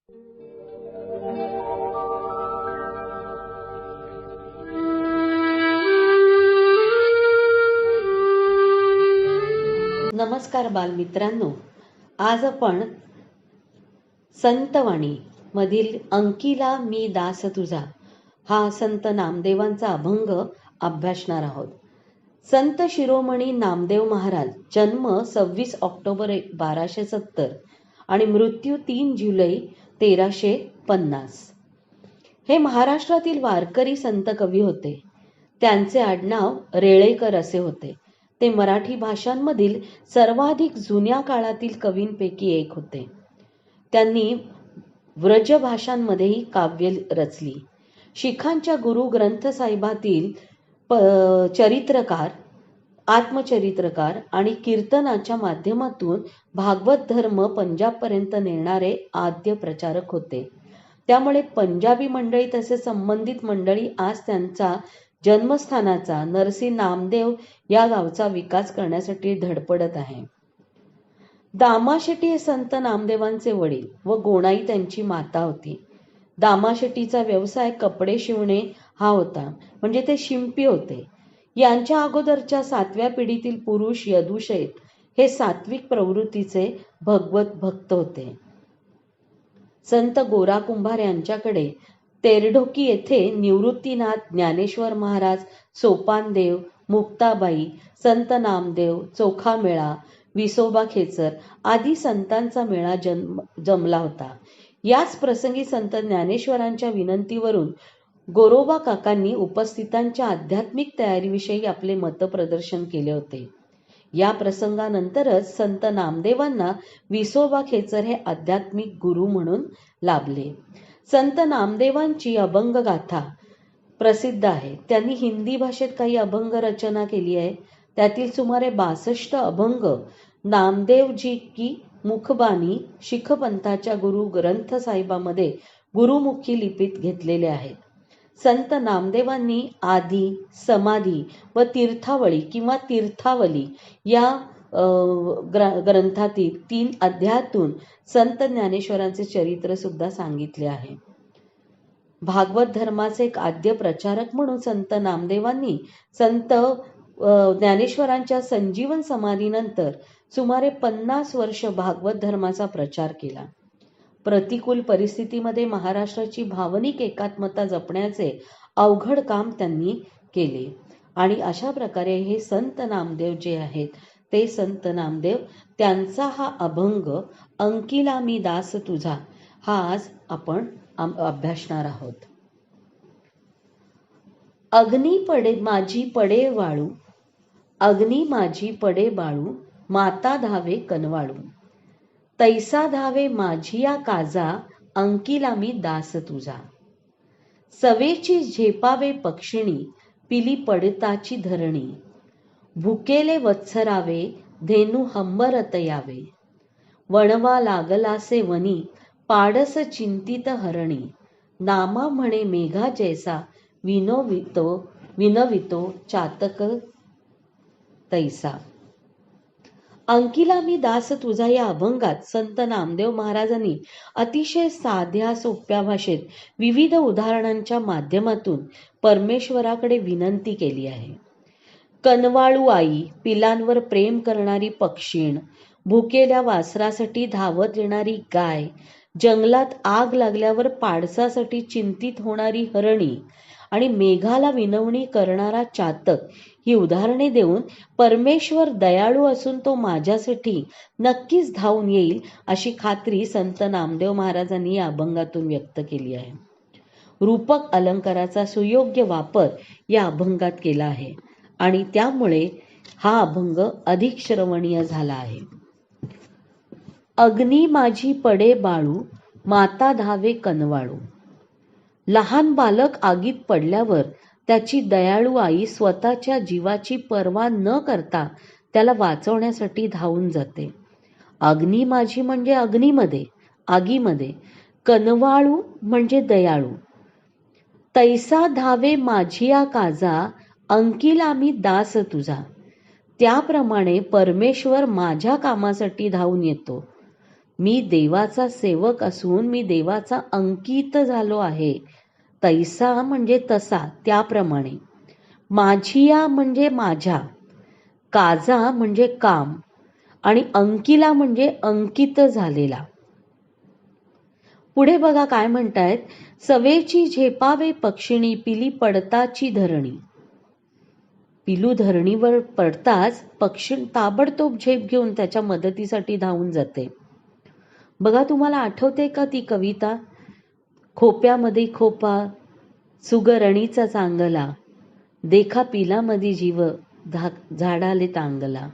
नमस्कार बालमित्रांनो, आज आपण संतवाणी मधील अंकिला मी दास तुझा हा संत नामदेवांचा अभंग अभ्यासणार आहोत. संत शिरोमणी नामदेव महाराज, जन्म 26 ऑक्टोबर 1270 आणि मृत्यू 3 जुलै 1350. हे महाराष्ट्रातील वारकरी संत कवी होते. त्यांचे आडनाव रेळेकर असे होते. ते मराठी भाषांमधील सर्वाधिक जुन्या काळातील कवींपैकी एक होते. त्यांनी व्रज भाषांमध्येही काव्य रचली. शिखांच्या गुरु ग्रंथ साहिबातील चरित्रकार, आत्मचरित्रकार आणि कीर्तनाच्या माध्यमातून भागवत धर्म पंजाबपर्यंत नेणारे आद्य प्रचारक होते. त्यामुळे पंजाबी मंडळी तसे संबंधित मंडळी आज त्यांचा जन्मस्थानाचा नरसी नामदेव या गावचा विकास करण्यासाठी धडपडत आहे. दामाशेट्टी हे संत नामदेवांचे वडील व गोणाई त्यांची माता होती. दामाशेट्टीचा व्यवसाय कपडे शिवणे हा होता, म्हणजे ते शिंपी होते. यांच्या अगोदरच्या 7व्या पिढीतील पुरुष यदुशेठ हे सात्विक प्रवृत्तीचे भगवत भक्त होते. संत गोरा कुंभार यांच्याकडे तेरढोकी येथे निवृत्तीनाथ, ज्ञानेश्वर महाराज, सोपानदेव, मुक्ताबाई, संत नामदेव, चोखामेळा, विसोबा खेचर आदी संतांचा मेळा जमला होता. याच प्रसंगी संत ज्ञानेश्वरांच्या विनंतीवरून गोरोबा काकांनी उपस्थितांच्या आध्यात्मिक तयारीविषयी आपले मतप्रदर्शन केले होते. या प्रसंगानंतरच संत नामदेवांना विसोबा खेचर हे आध्यात्मिक गुरु म्हणून लाभले. संत नामदेवांची अभंग गाथा प्रसिद्ध आहे. त्यांनी हिंदी भाषेत काही अभंग रचना केली आहे. त्यातील सुमारे 62 अभंग नामदेवजी की मुखबानी शिख पंथाच्या गुरु ग्रंथ साहिबामध्ये गुरुमुखी लिपीत घेतलेले आहेत. संत नामदेवांनी आदी, समाधी व तीर्थावळी किंवा तीर्थावली या ग्रंथातील 3 अध्यायातून संत ज्ञानेश्वरांचे चरित्र सुद्धा सांगितले आहे. भागवत धर्माचे एक आद्य प्रचारक म्हणून संत नामदेवांनी संत ज्ञानेश्वरांच्या संजीवन समाधीनंतर सुमारे 50 वर्ष भागवत धर्माचा प्रचार केला. प्रतिकूल परिस्थितीमध्ये महाराष्ट्राची भावनिक एकात्मता जपण्याचे अवघड काम त्यांनी केले आणि अशा प्रकारे हे संत नामदेव जे आहेत ते संत नामदेव त्यांचा हा अभंग अंकिला मी दास तुझा हा आज आपण अभ्यासणार आहोत. अग्नी पडे माझी पडे वाळू, अग्नी माझी पडे बाळू, माता धावे कनवाळू, तैसा धावे माझिया काजा, अंकिला मी दास तुझा. सवेची झेपावे पक्षिणी, पिली पडताची धरणी, भुकेले वत्सरावे, धेनू हंबरत यावे, वणवा लागलासे वनी, पाडस चिंतित हरणी, नामा म्हणे मेघा जैसा, विनवितो चातक तैसा. अंकिला मी दास तुझा या अभंगात संत नामदेव महाराजांनी अतिशय साध्या सोप्या भाषेत विविध उदाहरणांच्या माध्यमातून परमेश्वराकडे विनंती केली आहे. कनवाळू आई, पिलांवर प्रेम करणारी पक्षीण, भुकेल्या वासरासाठी धावत येणारी गाय, जंगलात आग लागल्यावर पाडसासाठी चिंतित होणारी हरणी आणि मेघाला विनवणी करणारा चातक ही उदाहरणे देऊन परमेश्वर दयाळू असून तो माझ्यासाठी नक्कीच धावून येईल अशी खात्री संत नामदेव महाराजांनी या अभंगातून व्यक्त केली आहे. रूपक अलंकाराचा सुयोग्य वापर या अभंगात केला आहे आणि त्यामुळे हा अभंग अधिक श्रवणीय झाला आहे. अग्नी माझी पडे बाळू, माता धावे कनवाळू. लहान बालक आगीत पडल्यावर त्याची दयाळू आई स्वतःच्या जीवाची पर्वा न करता त्याला वाचवण्यासाठी धावून जाते. अग्नी माझी म्हणजे आगीमध्ये, कनवाळू म्हणजे दयाळू. तैसा धावे माझिया काजा, अंकिला मी दास तुझा. त्याप्रमाणे परमेश्वर माझ्या कामासाठी धावून येतो. मी देवाचा सेवक असून मी देवाचा अंकित झालो आहे. तैसा म्हणजे तसा, त्याप्रमाणे. माझिया म्हणजे माझ्या, काजा म्हणजे काम, आणि अंकिला म्हणजे अंकित झालेला. पुढे बघा काय म्हणतायत. सवेची झेपावे पक्षिणी, पिली पडताची धरणी. पिलू धरणीवर पडताच पक्षी ताबडतोब झेप घेऊन त्याच्या मदतीसाठी धावून जाते. बघा, तुम्हाला आठवते का ती कविता? खोप्यामध्ये खोपा, सुगरणीचा चांगला, देखा पिलामध्ये जीव, झाडाले तांगला.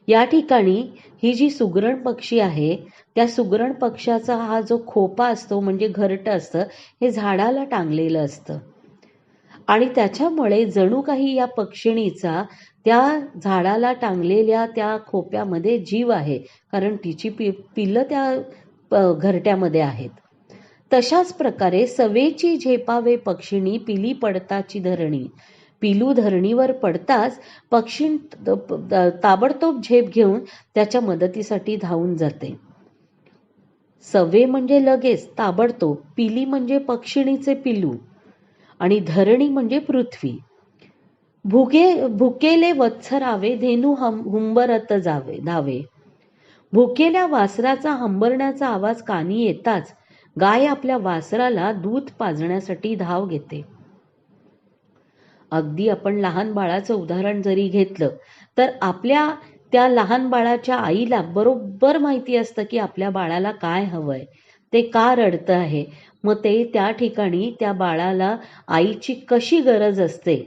या ठिकाणी ही जी सुगरण पक्षी आहे, त्या सुगरण पक्षाचा हा जो खोपा असतो म्हणजे घरटं असतं, हे झाडाला टांगलेलं असतं. आणि त्याच्यामुळे जणू काही या पक्षिणीचा त्या झाडाला टांगलेल्या त्या खोप्यामध्ये जीव आहे, कारण तिची पिल्लं त्या घरट्यामध्ये आहेत. तशाच प्रकारे सवेची झेपावे पक्षिणी, पिली पडताची धरणी. पिलू धरणीवर पडताच पक्षी ताबडतोब झेप घेऊन त्याच्या मदतीसाठी धावून जाते. सवे म्हणजे लगेच, ताबडतोब. पिली म्हणजे पक्षिणीचे पिलू, आणि धरणी म्हणजे पृथ्वी. भुकेले वत्सरावे, धेनू हुंबरत धावे. भुकेल्या वासराचा हंबरण्याचा आवाज कानी येताच गाय आपल्या वासराला दूध पाजण्यासाठी धाव घेते. अगदी आपण लहान बाळाचं उदाहरण जरी घेतलं तर आपल्या त्या लहान बाळाच्या आईला बरोबर माहिती असतं की आपल्या बाळाला काय हवंय, ते का रडतं आहे. मग ते त्या ठिकाणी त्या बाळाला आईची कशी गरज असते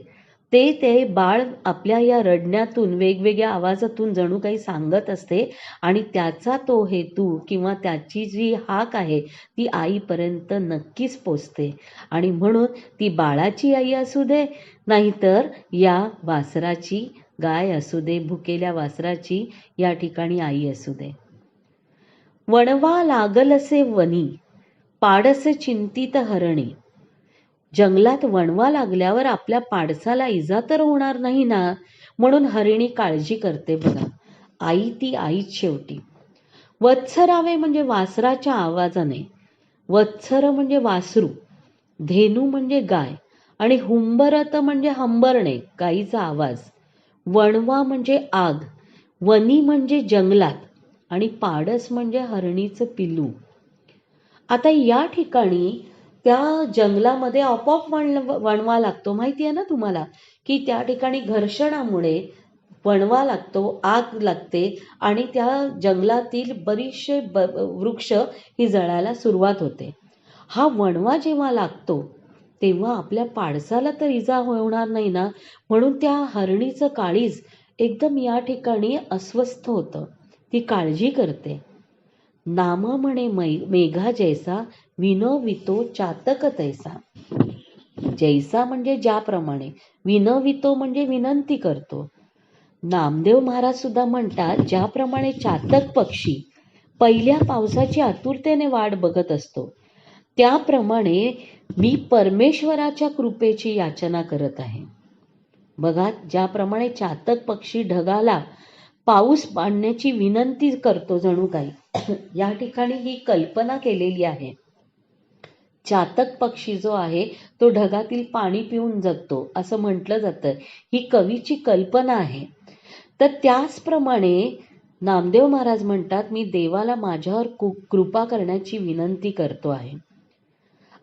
ते बाळ आपल्या या रडण्यातून, वेगवेगळ्या आवाजातून जणू काही सांगत असते, आणि त्याचा तो हेतू किंवा त्याची जी हाक आहे ती आईपर्यंत नक्कीच पोचते. आणि म्हणून ती बाळाची आई असू दे, नाहीतर या वासराची, गाय असू दे, भुकेल्या वासराची या ठिकाणी आई असू दे. वणवा लागलसे वनी, पाडसे चिंतित हरणी. जंगलात वणवा लागल्यावर आपल्या पाडसाला इजा तर होणार नाही ना, म्हणून हरिणी काळजी करते. बघा, आई ती आईच शेवटी. वत्सरावे म्हणजे वासराच्या आवाजाने. वत्सर म्हणजे वासरू, धेनू म्हणजे गाय, आणि हुंबरत म्हणजे हंबरणे, गाईचा आवाज. वणवा म्हणजे आग, वनी म्हणजे जंगलात, आणि पाडस म्हणजे हरणीचं पिल्लू. आता या ठिकाणी त्या जंगलामध्ये आपोआप वणवा लागतो. माहिती आहे ना तुम्हाला की त्या ठिकाणी घर्षणामुळे वणवा लागतो, आग लागते, आणि त्या जंगलातील बरीचसे वृक्ष ही जळायला सुरुवात होते. हा वणवा जेव्हा लागतो तेव्हा आपल्या पाडसाला तर इजा होणार नाही ना, म्हणून त्या हरणीचं काळीज एकदम या ठिकाणी अस्वस्थ होतं. ती काळजी करते. नाम म्हणे मेघा जैसा, विनोवितो चातक तैसा. जैसा म्हणजे ज्याप्रमाणे, विनोवितो म्हणजे विनंती करतो. नामदेव महाराज सुद्धा म्हणतात, ज्याप्रमाणे चातक पक्षी पहिल्या पावसाची आतुरतेने वाट बघत असतो, त्याप्रमाणे मी परमेश्वराच्या कृपेची याचना करत आहे. बघा, ज्याप्रमाणे चातक पक्षी ढगाला पाऊस पाडण्याची विनंती करतो जणू काही, या ठिकाणी ही कल्पना केलेली आहे. चातक पक्षी जो आहे तो ढगातील पाणी पिऊन जगतो असं म्हटलं जातं. ही कवीची कल्पना आहे. तर त्याचप्रमाणे नामदेव महाराज म्हणतात, मी देवाला माझ्यावर कृपा करण्याची विनंती करतो आहे.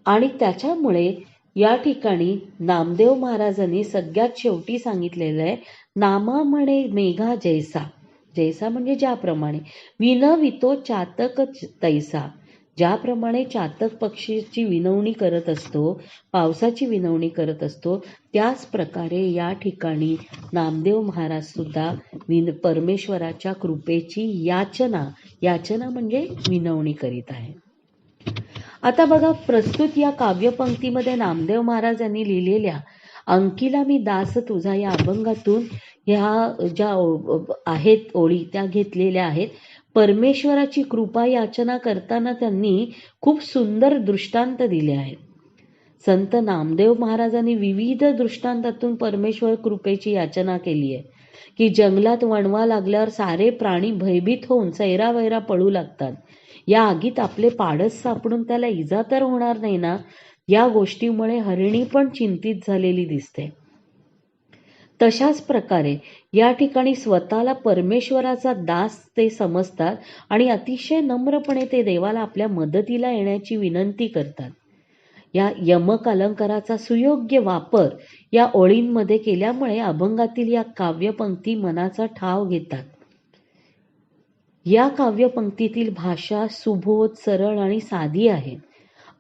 आणि त्याच्यामुळे या ठिकाणी नामदेव महाराजांनी सगळ्यात शेवटी सांगितलेलं आहे, नामा म्हणे मेघा जैसा. जैसा म्हणजे ज्याप्रमाणे, विनवितो चातक तैसा. ज्याप्रमाणे चातक पक्षीची विनवणी करत असतो, पावसाची विनवणी करत असतो, त्याच प्रकारे या ठिकाणी नामदेव महाराज सुद्धा परमेश्वराच्या कृपेची याचना म्हणजे विनवणी करीत आहे. आता बघा, प्रस्तुत या काव्यपंक्तीमध्ये नामदेव महाराज यांनी लिहिलेल्या अंकिला मी दास तुझा या अभंगातून ह्या ज्या आहेत ओळी त्या घेतलेल्या आहेत. परमेश्वराची कृपा याचना करताना त्यांनी खूप सुंदर दृष्टांत दिले आहेत. संत नामदेव महाराजांनी विविध दृष्टांतातून परमेश्वर कृपेची याचना केली आहे की जंगलात वणवा लागल्यावर सारे प्राणी भयभीत होऊन सैरावैरा पळू लागतात. या आगीत आपले पाडच सापडून त्याला इजा तर होणार नाही ना, या गोष्टीमुळे हरिणी पण चिंतित झालेली दिसते. तशाच प्रकारे या ठिकाणी स्वतःला परमेश्वराचा दास ते समजतात आणि अतिशय नम्रपणे ते देवाला आपल्या मदतीला येण्याची विनंती करतात. या यमक अलंकाराचा सुयोग्य वापर या ओळींमध्ये केल्यामुळे अभंगातील या काव्यपंक्ती मनाचा ठाव घेतात. या काव्यपंक्तीतील भाषा सुबोध, सरळ आणि साधी आहे.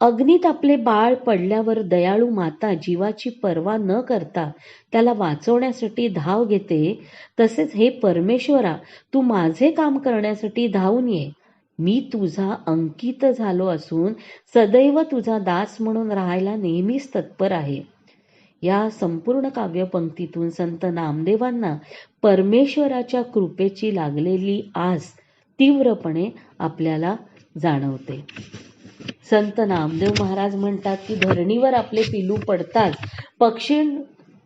अग्नीत आपले बाळ पडल्यावर दयाळू माता जीवाची पर्वा न करता त्याला वाचवण्यासाठी धाव घेते. तसेच हे परमेश्वरा, तू माझे काम करण्यासाठी धावून ये. मी तुझा अंकित झालो असून सदैव तुझा दास म्हणून राहायला नेहमीच तत्पर आहे. या संपूर्ण काव्यपंक्तीतून संत नामदेवांना परमेश्वराच्या कृपेची लागलेली आस तीव्रपणे आपल्याला जाणवते. संत नामदेव महाराज म्हणतात की धरणीवर आपले पिलू पडताच पक्षी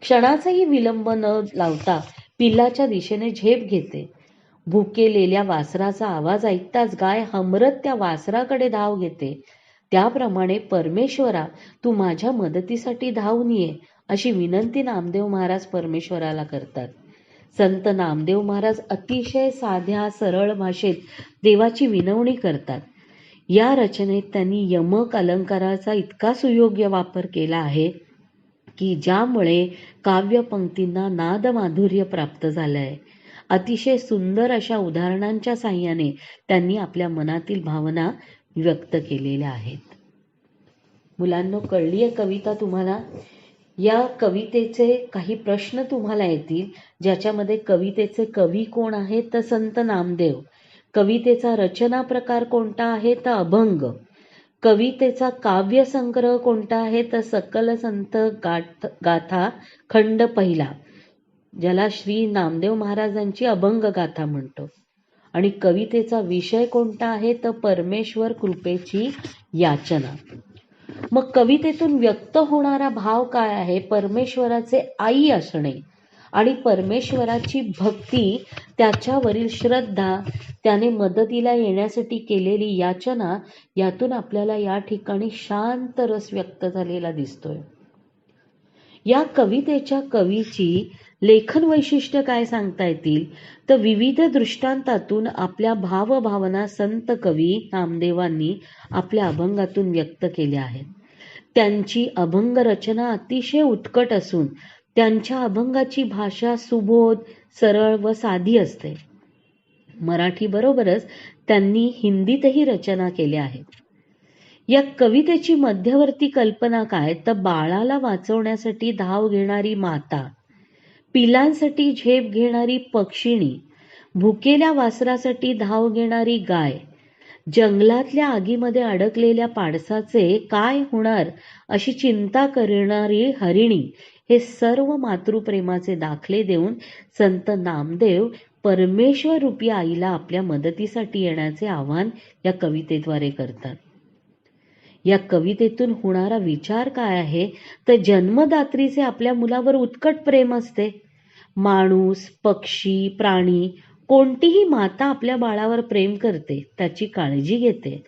क्षणाचाही विलंब न लावता पिल्लाच्या दिशेने झेप घेते. भुकेलेल्या वासराचा आवाज ऐकताच गाय हमरत त्या वासराकडे धाव घेते. त्याप्रमाणे परमेश्वरा, तू माझ्या मदतीसाठी धावून ये, अशी विनंती नामदेव महाराज परमेश्वराला करतात. संत नामदेव महाराज अतिशय साध्या सरळ भाषेत देवाची विनवणी करतात. या रचनेत त्यांनी यमक अलंकाराचा इतका सुयोग्य वापर केला आहे की ज्यामुळे काव्यपंक्तींना नादमाधुर्य प्राप्त झालं आहे. अतिशय सुंदर अशा उदाहरणांच्या साहाय्याने त्यांनी आपल्या मनातील भावना व्यक्त केलेल्या आहेत. मुलांनो, कळली आहे कविता तुम्हाला? या कवितेचे काही प्रश्न तुम्हाला येतील, ज्याच्यामध्ये कवितेचे कवी कोण आहेत तर संत नामदेव, कवितेचा रचना प्रकार कोणता आहे तर अभंग, कवितेचा काव्य संग्रह कोणता आहे तर सकल संत गाथा खंड पहिला, ज्याला श्री नामदेव महाराजांची अभंग गाथा म्हणतो, आणि कवितेचा विषय कोणता आहे तर परमेश्वर कृपेची याचना. मग कवितेतून व्यक्त होणारा भाव काय आहे? परमेश्वराचे आई असणे आणि परमेश्वराची भक्ती, त्याच्यावरील श्रद्धा, त्याने मदतीला येण्यासाठी केलेली याचना, यातून आपल्याला या ठिकाणी शांत रस व्यक्त झालेला दिसतोय. या कवितेच्या कवीची लेखन वैशिष्ट्य काय सांगता येतील तर विविध दृष्टांतातून आपल्या भावभावना संत कवी नामदेवांनी आपल्या अभंगातून व्यक्त केल्या आहेत. त्यांची अभंग रचना अतिशय उत्कट असून त्यांच्या अभंगाची भाषा सुबोध, सरळ व साधी असते. मराठी बरोबरच त्यांनी हिंदीतही रचना केल्या आहेत. या कवितेची मध्यवर्ती कल्पना काय तर बाळाला वाचवण्यासाठी धाव घेणारी माता, पिलांसाठी झेप घेणारी पक्षिणी, भुकेल्या वासरासाठी धाव घेणारी गाय, जंगलातल्या आगीमध्ये अडकलेल्या पाडसाचे काय होणार अशी चिंता करणारी हरिणी, हे सर्व मातृप्रेमाचे दाखले देऊन संत नामदेव परमेश्वर रूपी आईला आपल्या मदतीसाठी येण्याचे आवाहन या कवितेद्वारे करतात. या कवितेतून होणारा विचार काय आहे तर जन्मदात्रीचे आपल्या मुलावर उत्कट प्रेम असते. माणूस, पक्षी, प्राणी, कोणतीही माता आपल्या बाळावर प्रेम करते, त्याची काळजी घेते.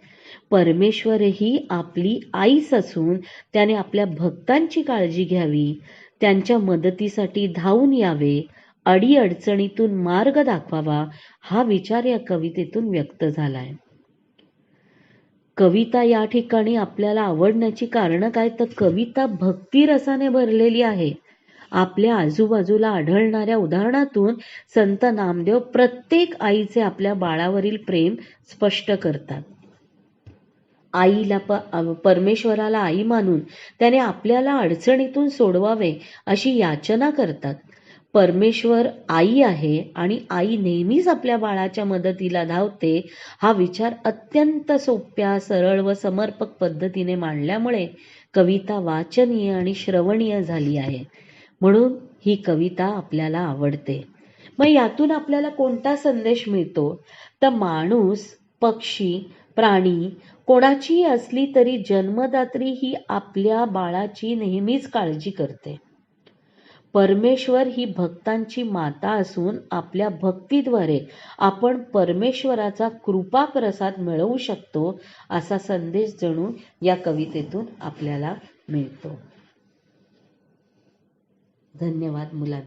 परमेश्वरही आपली आईच असून त्याने आपल्या भक्तांची काळजी घ्यावी, त्यांच्या मदतीसाठी धावून यावे, अडीअडचणीतून मार्ग दाखवावा, हा विचार या कवितेतून व्यक्त झालाय. कविता या ठिकाणी आपल्याला आवडण्याची कारण काय तर कविता भक्तिरसाने भरलेली आहे. आपल्या आजूबाजूला आढळणाऱ्या उदाहरणातून संत नामदेव प्रत्येक आईचे आपल्या बाळावरील प्रेम स्पष्ट करतात. आईला परमेश्वराला आई मानून त्याने आपल्याला अडचणीतून सोडवावे अशी याचना करतात. परमेश्वर आई आहे आणि आई नेहमीच आपल्या बाळाच्या मदतीला धावते, हा विचार अत्यंत सोप्या, सरळ व समर्पक पद्धतीने मांडल्यामुळे कविता वाचनीय आणि श्रवणीय झाली आहे. म्हणून ही कविता आपल्याला आवडते. मग यातून आपल्याला कोणता संदेश मिळतो तर माणूस, पक्षी, प्राणी कोणाचीही असली तरी जन्मदात्री ही आपल्या बाळाची नेहमीच काळजी करते. परमेश्वर ही भक्तांची माता असून आपल्या भक्तीद्वारे आपण परमेश्वराचा कृपा प्रसाद मिळवू शकतो असा संदेश जणू या कवितेतून आपल्याला मिळतो. धन्यवाद मुलांनो.